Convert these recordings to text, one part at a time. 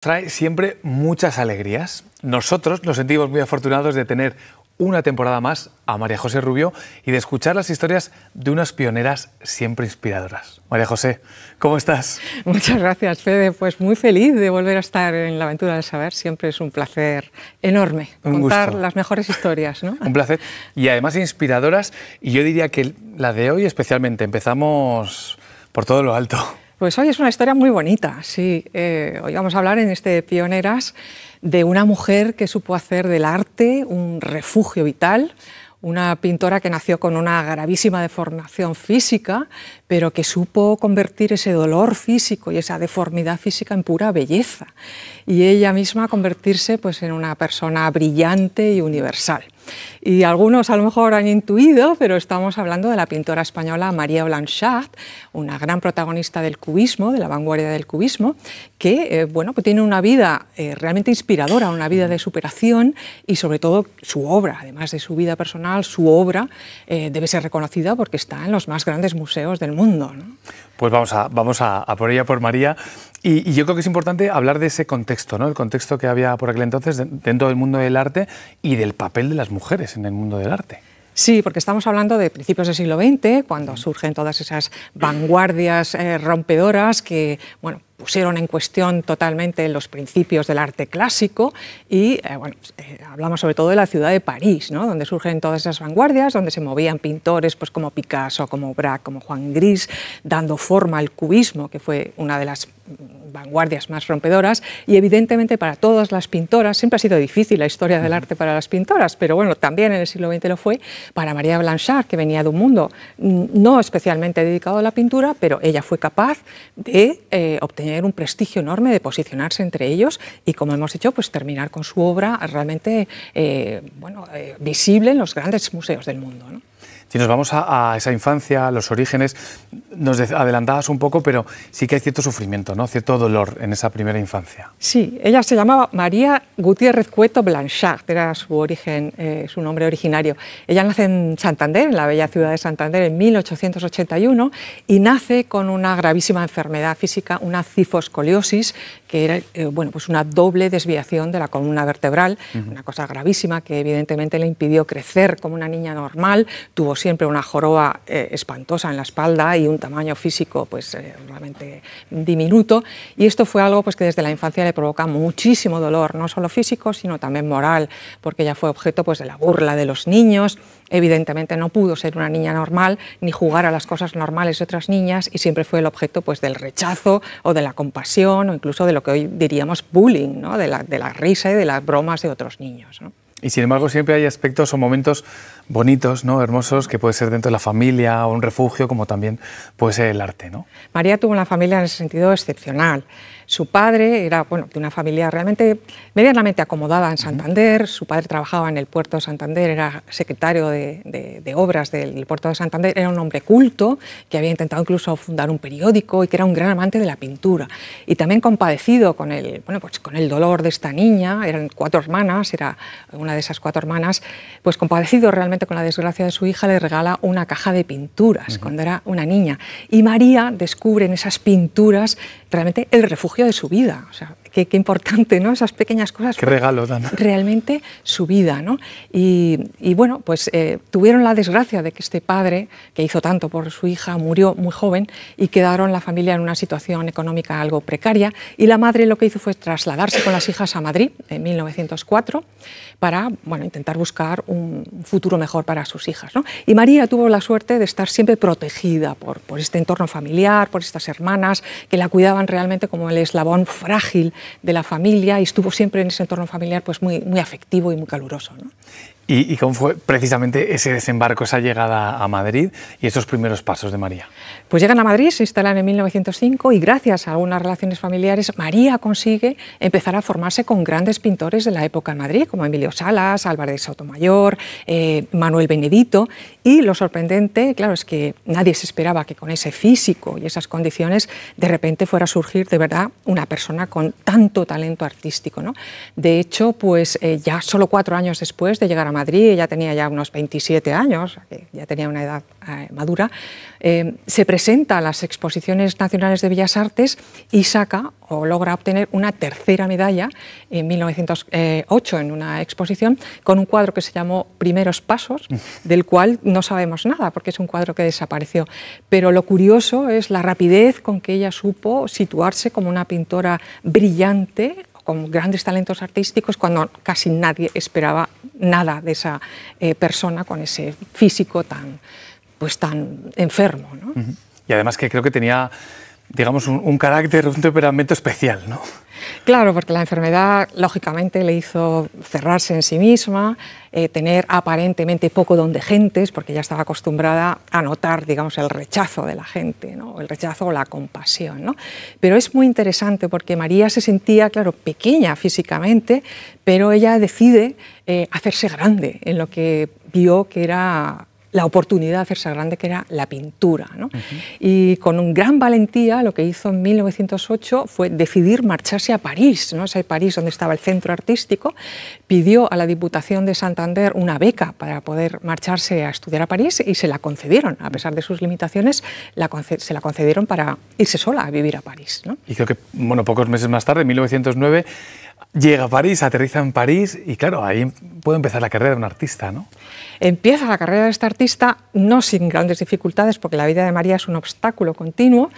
Trae siempre muchas alegrías. Nosotros nos sentimos muy afortunados de tener una temporada más a María José Rubio y de escuchar las historias de unas pioneras siempre inspiradoras. María José, ¿cómo estás? Muchas gracias, Fede. Pues muy feliz de volver a estar en la aventura del saber. Siempre es un placer enorme contar las mejores historias, ¿no? Un placer. Y además inspiradoras. Y yo diría que la de hoy especialmente. Empezamos por todo lo alto. Pues hoy es una historia muy bonita, sí. Hoy vamos a hablar en este Pioneras de una mujer que supo hacer del arte un refugio vital, una pintora que nació con una gravísima deformación física, pero que supo convertir ese dolor físico y esa deformidad física en pura belleza. Y ella misma convertirse pues, en una persona brillante y universal. Y algunos a lo mejor han intuido, pero estamos hablando de la pintora española María Blanchard, una gran protagonista del cubismo, de la vanguardia del cubismo, que bueno, pues tiene una vida realmente inspiradora, una vida de superación y sobre todo su obra, además de su vida personal, su obra debe ser reconocida porque está en los más grandes museos del mundo, ¿no? Pues vamos a por ella, por María. Y yo creo que es importante hablar de ese contexto, ¿no? El contexto que había por aquel entonces dentro del mundo del arte y del papel de las mujeres en el mundo del arte. Sí, porque estamos hablando de principios del siglo XX, cuando surgen todas esas vanguardias rompedoras que, bueno, pusieron en cuestión totalmente los principios del arte clásico y hablamos sobre todo de la ciudad de París, ¿no? Donde surgen todas esas vanguardias, donde se movían pintores pues, como Picasso, como Braque, como Juan Gris, dando forma al cubismo, que fue una de las vanguardias más rompedoras, y evidentemente para todas las pintoras, siempre ha sido difícil la historia del arte para las pintoras, pero bueno, también en el siglo XX lo fue, para María Blanchard, que venía de un mundo no especialmente dedicado a la pintura, pero ella fue capaz de obtener un prestigio enorme, de posicionarse entre ellos y, como hemos dicho, pues terminar con su obra realmente visible en los grandes museos del mundo, ¿no? Si nos vamos a esa infancia, a los orígenes, nos adelantabas un poco, pero sí que hay cierto sufrimiento, ¿no? Cierto dolor en esa primera infancia. Sí, ella se llamaba María Gutiérrez Cueto Blanchard, era su origen, su nombre originario. Ella nace en Santander, en la bella ciudad de Santander, en 1881, y nace con una gravísima enfermedad física, una cifoscoliosis, que era pues una doble desviación de la columna vertebral, una cosa gravísima que evidentemente le impidió crecer como una niña normal. Tuvo siempre una joroba espantosa en la espalda y un tamaño físico pues, realmente diminuto, y esto fue algo pues, que desde la infancia le provoca muchísimo dolor, no solo físico, sino también moral, porque ella fue objeto pues, de la burla de los niños. Evidentemente no pudo ser una niña normal ni jugar a las cosas normales de otras niñas y siempre fue el objeto pues, del rechazo o de la compasión o incluso de lo que hoy diríamos bullying, ¿no? de la risa y de las bromas de otros niños, ¿no? Y sin embargo siempre hay aspectos o momentos bonitos, ¿no? Hermosos, que puede ser dentro de la familia o un refugio, como también puede ser el arte, ¿no? María tuvo una familia en ese sentido excepcional. Su padre era de una familia realmente medianamente acomodada en Santander. Su padre trabajaba en el puerto de Santander, era secretario de obras del puerto de Santander. Era un hombre culto que había intentado incluso fundar un periódico y que era un gran amante de la pintura. Y también compadecido con el dolor de esta niña, eran 4 hermanas, era una de esas 4 hermanas, pues compadecido realmente con la desgracia de su hija, le regala una caja de pinturas cuando era una niña. Y María descubre en esas pinturas realmente el refugio de su vida. O sea, qué importante, ¿no? Esas pequeñas cosas. Qué regalo dan. Realmente su vida, ¿no? Y bueno, pues tuvieron la desgracia de que este padre, que hizo tanto por su hija, murió muy joven y quedaron la familia en una situación económica algo precaria, y la madre lo que hizo fue trasladarse con las hijas a Madrid en 1904 para intentar buscar un futuro mejor para sus hijas, ¿no? Y María tuvo la suerte de estar siempre protegida por este entorno familiar, por estas hermanas que la cuidaban realmente como el eslabón frágil de la familia, y estuvo siempre en ese entorno familiar pues muy afectivo y muy caluroso, ¿no? ¿Y cómo fue precisamente ese desembarco, esa llegada a Madrid y esos primeros pasos de María? Pues llegan a Madrid, se instalan en 1905 y gracias a algunas relaciones familiares María consigue empezar a formarse con grandes pintores de la época en Madrid, como Emilio Salas, Álvarez de Sotomayor, Manuel Benedito, y lo sorprendente, claro, es que nadie se esperaba que con ese físico y esas condiciones de repente fuera a surgir de verdad una persona con tanto talento artístico, ¿no? De hecho, pues ya solo 4 años después de llegar a Madrid, Madrid, ella tenía ya unos 27 años, ya tenía una edad madura, se presenta a las exposiciones nacionales de Bellas Artes y saca o logra obtener una tercera medalla en 1908 en una exposición con un cuadro que se llamó Primeros Pasos, del cual no sabemos nada porque es un cuadro que desapareció. Pero lo curioso es la rapidez con que ella supo situarse como una pintora brillante, con grandes talentos artísticos, cuando casi nadie esperaba nada de esa persona con ese físico tan enfermo, ¿no? Y además que creo que tenía, digamos, un carácter, un temperamento especial, ¿no? Claro, porque la enfermedad, lógicamente, le hizo cerrarse en sí misma, tener aparentemente poco don de gentes, porque ella estaba acostumbrada a notar, digamos, el rechazo de la gente, ¿no? El rechazo o la compasión, ¿no? Pero es muy interesante porque María se sentía, claro, pequeña físicamente, pero ella decide hacerse grande en lo que vio que era la oportunidad de hacerse grande, que era la pintura, ¿no? Y con un gran valentía lo que hizo en 1908 fue decidir marcharse a París, ¿no? Ese París donde estaba el centro artístico. Pidió a la Diputación de Santander una beca para poder marcharse a estudiar a París y se la concedieron, a pesar de sus limitaciones, se la concedieron para irse sola a vivir a París, ¿no? Y creo que, bueno, pocos meses más tarde, en 1909, llega a París, aterriza en París y, claro, ahí puede empezar la carrera de un artista, ¿no? Empieza la carrera de esta artista no sin grandes dificultades, porque la vida de María es un obstáculo continuo.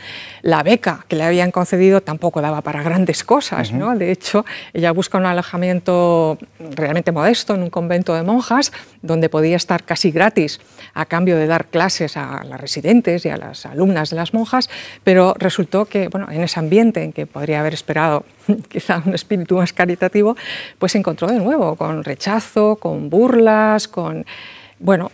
La beca que le habían concedido tampoco daba para grandes cosas, ¿no? De hecho, ella busca un alojamiento realmente modesto en un convento de monjas, donde podía estar casi gratis a cambio de dar clases a las residentes y a las alumnas de las monjas, pero resultó que, bueno, en ese ambiente en que podría haber esperado quizá un espíritu más caritativo, pues se encontró de nuevo con rechazo, con burlas, con, bueno,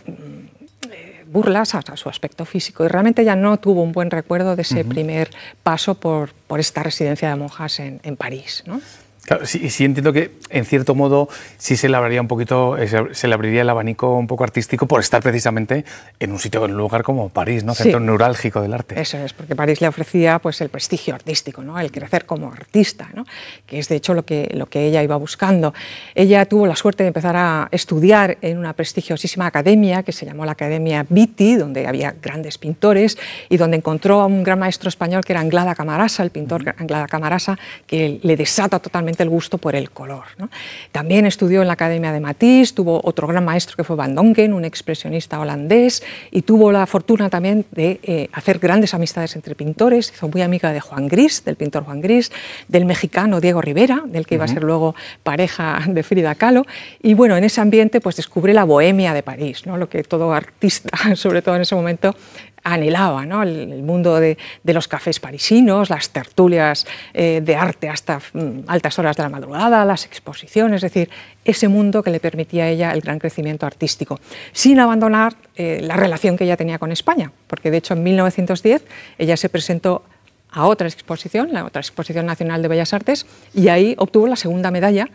burlas a su aspecto físico, y realmente ella no tuvo un buen recuerdo de ese primer paso por esta residencia de monjas en París, ¿no? Claro, sí entiendo que, en cierto modo, sí se le abriría un poquito, se le abriría el abanico un poco artístico por estar precisamente en un sitio, en un lugar como París, ¿no? Centro neurálgico del arte. Eso es, porque París le ofrecía, pues, el prestigio artístico, ¿no? El crecer como artista, ¿no? Que es de hecho lo que ella iba buscando. Ella tuvo la suerte de empezar a estudiar en una prestigiosísima academia que se llamó la Academia Pitti, donde había grandes pintores y donde encontró a un gran maestro español que era Anglada Camarasa, el pintor Anglada Camarasa, que le desata totalmente el gusto por el color, ¿no? También estudió en la Academia de Matisse, tuvo otro gran maestro que fue Van Dongen, un expresionista holandés, y tuvo la fortuna también de hacer grandes amistades entre pintores. Hizo muy amiga de Juan Gris, del pintor Juan Gris, del mexicano Diego Rivera, del que iba a ser luego pareja de Frida Kahlo, y bueno, en ese ambiente pues descubre la bohemia de París, ¿no? Lo que todo artista, sobre todo en ese momento, anhelaba, ¿no? El mundo de los cafés parisinos, las tertulias de arte hasta altas horas de la madrugada, las exposiciones, es decir, ese mundo que le permitía a ella el gran crecimiento artístico, sin abandonar la relación que ella tenía con España, porque de hecho en 1910 ella se presentó a otra exposición, la otra Exposición Nacional de Bellas Artes, y ahí obtuvo la segunda medalla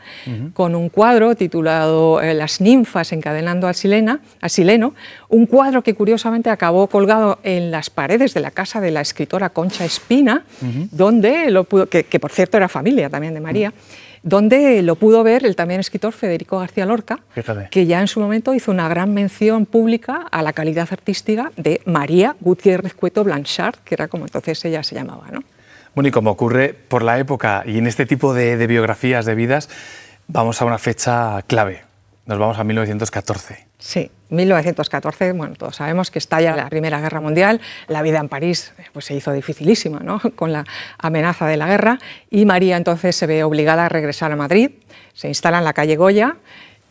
con un cuadro titulado Las ninfas encadenando al sileno, un cuadro que curiosamente acabó colgado en las paredes de la casa de la escritora Concha Espina, donde lo pudo, que por cierto era familia también de María, donde lo pudo ver el también escritor Federico García Lorca, Fíjate, que ya en su momento hizo una gran mención pública a la calidad artística de María Gutiérrez Cueto Blanchard, que era como entonces ella se llamaba, ¿no? Bueno, y como ocurre por la época y en este tipo de biografías, de vidas, vamos a una fecha clave. Nos vamos a 1914. Sí, 1914, bueno, todos sabemos que estalla la Primera Guerra Mundial, la vida en París pues, se hizo dificilísima, ¿no? Con la amenaza de la guerra, y María entonces se ve obligada a regresar a Madrid, se instala en la calle Goya,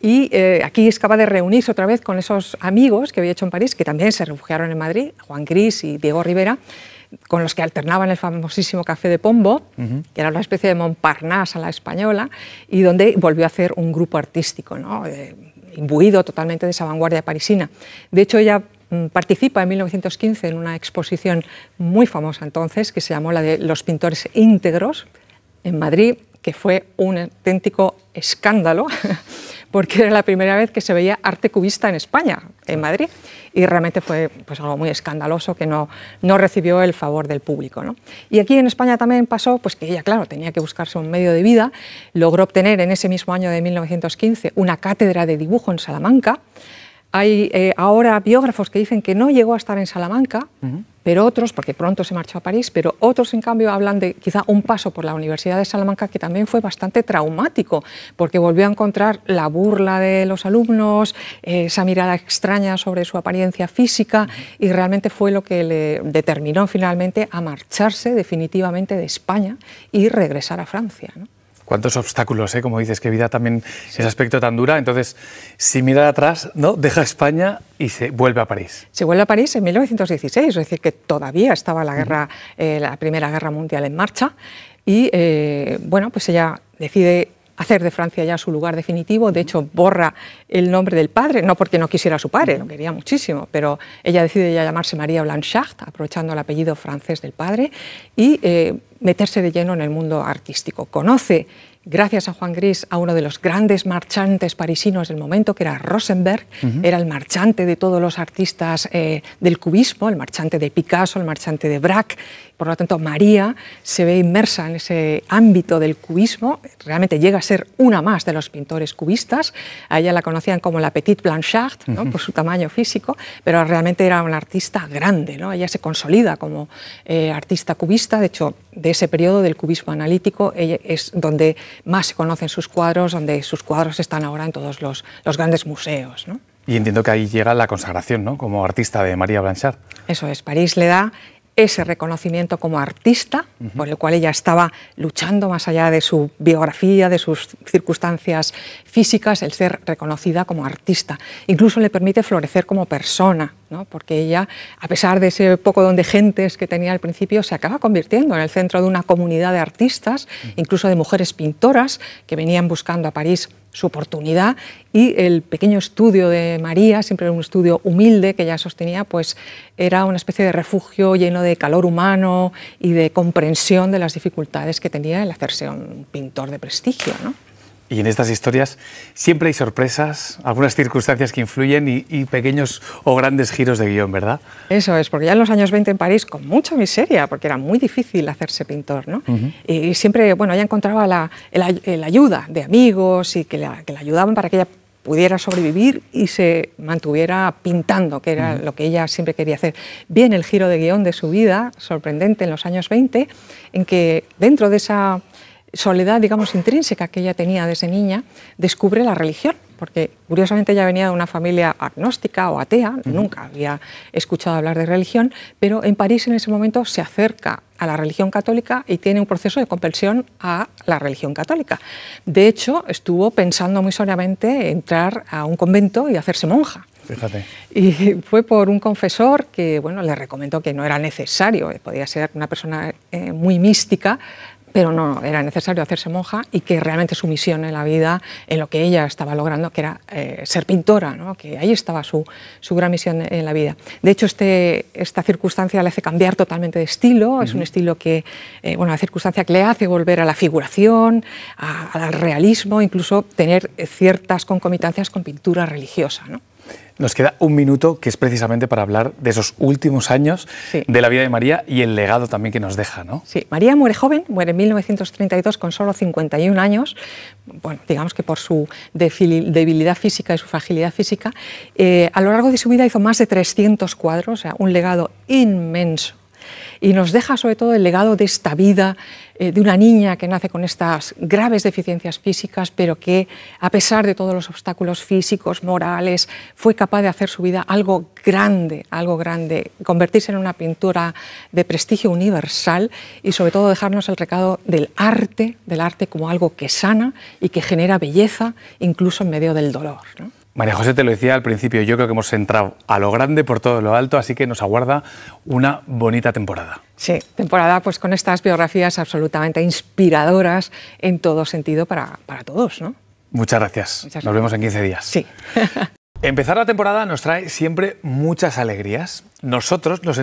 y aquí es capaz de reunirse otra vez con esos amigos que había hecho en París, que también se refugiaron en Madrid, Juan Gris y Diego Rivera, con los que alternaban el famosísimo Café de Pombo, que era una especie de Montparnasse a la española, y donde volvió a hacer un grupo artístico, ¿no? Imbuido totalmente de esa vanguardia parisina. De hecho, ella participa en 1915 en una exposición muy famosa entonces, que se llamó la de los pintores íntegros, en Madrid, que fue un auténtico escándalo, porque era la primera vez que se veía arte cubista en España, en Madrid, y realmente fue pues, algo muy escandaloso que no recibió el favor del público, ¿no? Y aquí en España también pasó pues, que ella, claro, tenía que buscarse un medio de vida, logró obtener en ese mismo año de 1915 una cátedra de dibujo en Salamanca. Hay ahora biógrafos que dicen que no llegó a estar en Salamanca, pero otros, porque pronto se marchó a París, pero otros en cambio hablan de quizá un paso por la Universidad de Salamanca que también fue bastante traumático, porque volvió a encontrar la burla de los alumnos, esa mirada extraña sobre su apariencia física, y realmente fue lo que le determinó finalmente a marcharse definitivamente de España y regresar a Francia, ¿no? Cuántos obstáculos, como dices, qué vida también, ese aspecto tan dura. Entonces, sin mirar atrás, ¿no? Deja España y se vuelve a París. Se vuelve a París en 1916, es decir, que todavía estaba la guerra, la Primera Guerra Mundial en marcha, y bueno, pues ella decide hacer de Francia ya su lugar definitivo. De hecho, borra el nombre del padre, no porque no quisiera a su padre, lo quería muchísimo, pero ella decide ya llamarse María Blanchard, aprovechando el apellido francés del padre, y meterse de lleno en el mundo artístico. Conoce, gracias a Juan Gris, a uno de los grandes marchantes parisinos del momento, que era Rosenberg. Era el marchante de todos los artistas del cubismo, el marchante de Picasso, el marchante de Braque. Por lo tanto, María se ve inmersa en ese ámbito del cubismo, realmente llega a ser una más de los pintores cubistas. A ella la conocían como la Petite Blanchard, ¿no? Por su tamaño físico, pero realmente era una artista grande, ¿no? Ella se consolida como artista cubista. De hecho, de ese periodo del cubismo analítico es donde más se conocen sus cuadros, donde sus cuadros están ahora en todos los grandes museos, ¿no? Y entiendo que ahí llega la consagración, ¿no? Como artista de María Blanchard. Eso es, París le da ese reconocimiento como artista, por el cual ella estaba luchando más allá de su biografía, de sus circunstancias físicas, el ser reconocida como artista. Incluso le permite florecer como persona, ¿no? Porque ella, a pesar de ese poco don de gentes que tenía al principio, se acaba convirtiendo en el centro de una comunidad de artistas, incluso de mujeres pintoras que venían buscando a París su oportunidad, y el pequeño estudio de María, siempre un estudio humilde que ella sostenía, pues era una especie de refugio lleno de calor humano y de comprensión de las dificultades que tenía el hacerse un pintor de prestigio, ¿no? Y en estas historias siempre hay sorpresas, algunas circunstancias que influyen y pequeños o grandes giros de guión, ¿verdad? Eso es, porque ya en los años 20 en París, con mucha miseria, porque era muy difícil hacerse pintor, ¿no? Y siempre, bueno, ella encontraba la ayuda de amigos y que la ayudaban para que ella pudiera sobrevivir y se mantuviera pintando, que era lo que ella siempre quería hacer. Viene el giro de guión de su vida, sorprendente, en los años 20, en que dentro de esa soledad, digamos, intrínseca que ella tenía desde niña, descubre la religión, porque curiosamente ella venía de una familia agnóstica o atea, nunca había escuchado hablar de religión, pero en París en ese momento se acerca a la religión católica y tiene un proceso de conversión a la religión católica. De hecho, estuvo pensando muy seriamente entrar a un convento y hacerse monja. Fíjate. Y fue por un confesor que, bueno, le recomendó que no era necesario, podía ser una persona muy mística, pero no era necesario hacerse monja, y que realmente su misión en la vida, en lo que ella estaba logrando, que era ser pintora, ¿no? Que ahí estaba su gran misión en la vida. De hecho, esta circunstancia le hace cambiar totalmente de estilo, es un estilo que, bueno, la circunstancia que le hace volver a la figuración, al realismo, incluso tener ciertas concomitancias con pintura religiosa, ¿no? Nos queda un minuto, que es precisamente para hablar de esos últimos años de la vida de María y el legado también que nos deja, ¿no? Sí, María muere joven, muere en 1932 con solo 51 años, bueno, digamos que por su debilidad física y su fragilidad física. A lo largo de su vida hizo más de 300 cuadros, o sea, un legado inmenso. Y nos deja sobre todo el legado de esta vida de una niña que nace con estas graves deficiencias físicas, pero que a pesar de todos los obstáculos físicos, morales, fue capaz de hacer su vida algo grande, convertirse en una pintura de prestigio universal y sobre todo dejarnos el recado del arte como algo que sana y que genera belleza incluso en medio del dolor, ¿no? María José, te lo decía al principio, yo creo que hemos entrado a lo grande por todo lo alto, así que nos aguarda una bonita temporada. Sí, temporada pues con estas biografías absolutamente inspiradoras en todo sentido para todos, ¿no? Muchas gracias. Nos vemos en 15 días. Sí. Empezar la temporada nos trae siempre muchas alegrías. Nosotros nos